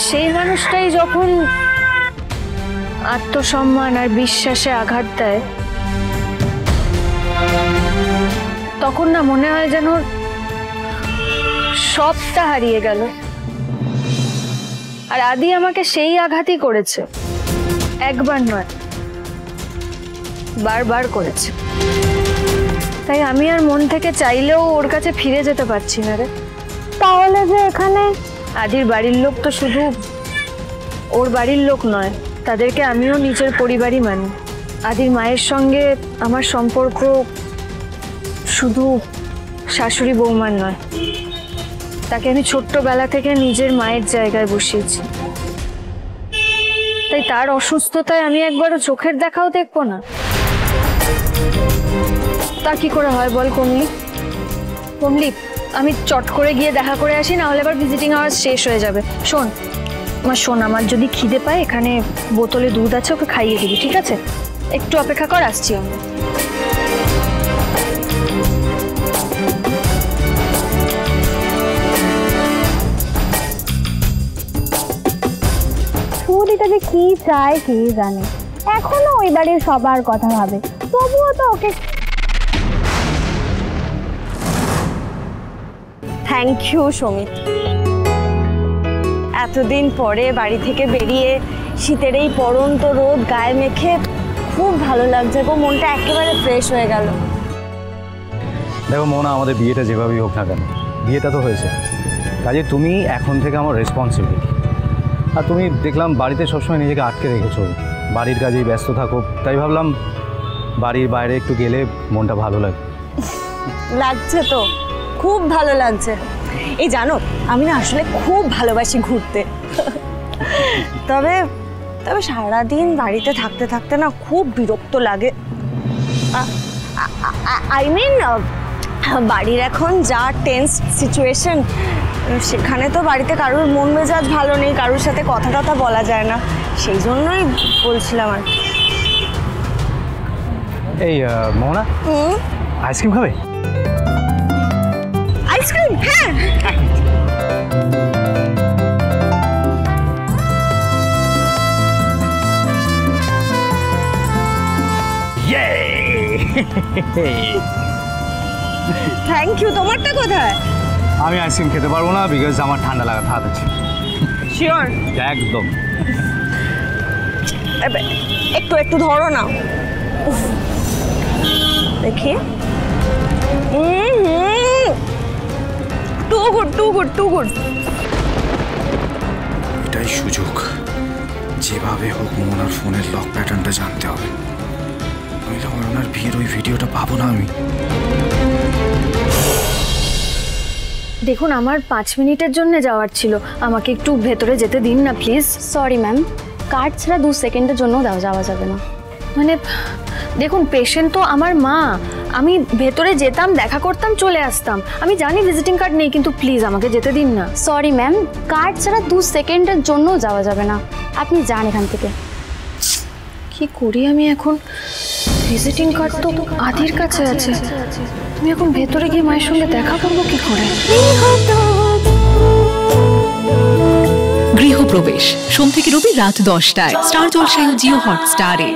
সেই মানুষটাই যখন আত্মসম্মান আর বিশ্বাসে আঘাত দেয় তখন না মনে হয় যেন সবটা হারিয়ে গেল। আর আদি আমাকে সেই আঘাতই করেছে, একবার নয় বারবার করেছে। তাই আমি আর মন থেকে চাইলেও ওর কাছে ফিরে যেতে পারছি না রে। তাহলে যে এখানে আদির বাড়ির লোক তো শুধু ওর বাড়ির লোক নয়, তাদেরকে আমিও নিজের পরিবারই মানি। আদির মায়ের সঙ্গে আমার সম্পর্ক শুধু শাশুড়ি বৌমার নয়, তাকে আমি ছোট্টবেলা থেকে নিজের মায়ের জায়গায় বসিয়েছি। তাই তার অসুস্থতায় আমি একবারও চোখের দেখাও দেখবো না? তা কি করে হয় বল কমলি? কমলি, আমি চট করে গিয়ে দেখা করে আসি, না হলে আবার ভিজিটিং আওয়ার্স শেষ হয়ে যাবে। শোন আমার যদি খিদে পায় এখানে বোতলে দুধ আছে, ওকে খাইয়ে দিবি, ঠিক আছে? একটু অপেক্ষা কর, আসছি আমি। সুদিটা যে কি চায় কে জানে, এখনো ওই বাড়ির সবার কথা ভাবে, তবুও তো ওকে। থ্যাংক ইউ সমিত, এতদিন পরে বাড়ি থেকে বেরিয়ে শীতের এই পড়ন্ত রোদ গায়ে মেখে খুব ভালো লাগছে গো, মনটা একেবারে ফ্রেশ হয়ে গেল। দেখো মোনা, আমাদের বিয়েটা যেভাবেই হোক না কেন, বিয়েটা তো হয়েছে, কাজে তুমি এখন থেকে আমার রেসপন্সিবিলিটি। আর তুমি দেখলাম বাড়িতে সবসময় নিজেকে আটকে রেখেছো, বাড়ির কাজেই ব্যস্ত থাকো, তাই ভাবলাম বাড়ির বাইরে একটু গেলে মনটা ভালো লাগে। লাগছে তো, খুব ভালো লাগছে। এই জানো, আমি না আসলে খুব ভালোবাসি ঘুরতে, তবে তবে সারাদিন বাড়িতে থাকতে থাকতে না খুব বিরক্ত লাগে। আই মিন বাড়ির এখন যা টেন্স সিচুয়েশন, সেখানে তো বাড়িতে কারোর মন মেজাজ ভালো নেই, কারোর সাথে কথা টথা বলা যায় না, সেই জন্যই বলছিলাম আর। এই মোনা, আইসক্রিম খাবে? আইসক্রিম? হ্যাঁ। Thank you. তোমারটা কোথায়? আমি আইসক্রিম খেতে পারবো না, বিকজ আমার ঠান্ডা লাগার হাত আছে। শিওর? একদম। একটু একটু ধরো না, দেখি। Too good too good too good. এটাই সুযোগ, যেভাবে হোক মোনার ফোনের লক প্যাটার্নটা জানতে হবে, নইলে অরুণার বিয়ের ওই ভিডিওটা পাবো না আমি। দেখুন, আমার 5 মিনিটের জন্য যাওয়ার ছিল, আমাকে একটু ভেতরে যেতে দিন না প্লিজ। সরি ম্যাম, কার্ড ছাড়া 2 সেকেন্ডের জন্য যাওয়া যাবে না। মানে দেখুন, পেশেন্ট তো আমার মা, আমি ভেতরে যেতাম, দেখা করতাম, চলে আসতাম। আমি জানি ভিজিটিং কার্ড নেই, কিন্তু প্লিজ আমাকে যেতে দিন না। সরি ম্যাম, কার্ড ছাড়া 2 সেকেন্ডের জন্য যাওয়া যাবে না, আপনি যান এখান থেকে। কি করি আমি এখন? ভিজিটিং কার্ড তো আদির কাছে আছে, আমি এখন ভেতরে গিয়ে মায়ের সঙ্গে দেখা করবো কি করে? গৃহপ্রবেশ সোম থেকে রবি রাত 10টায় স্টার জলসায় ও জিও হটস্টারে।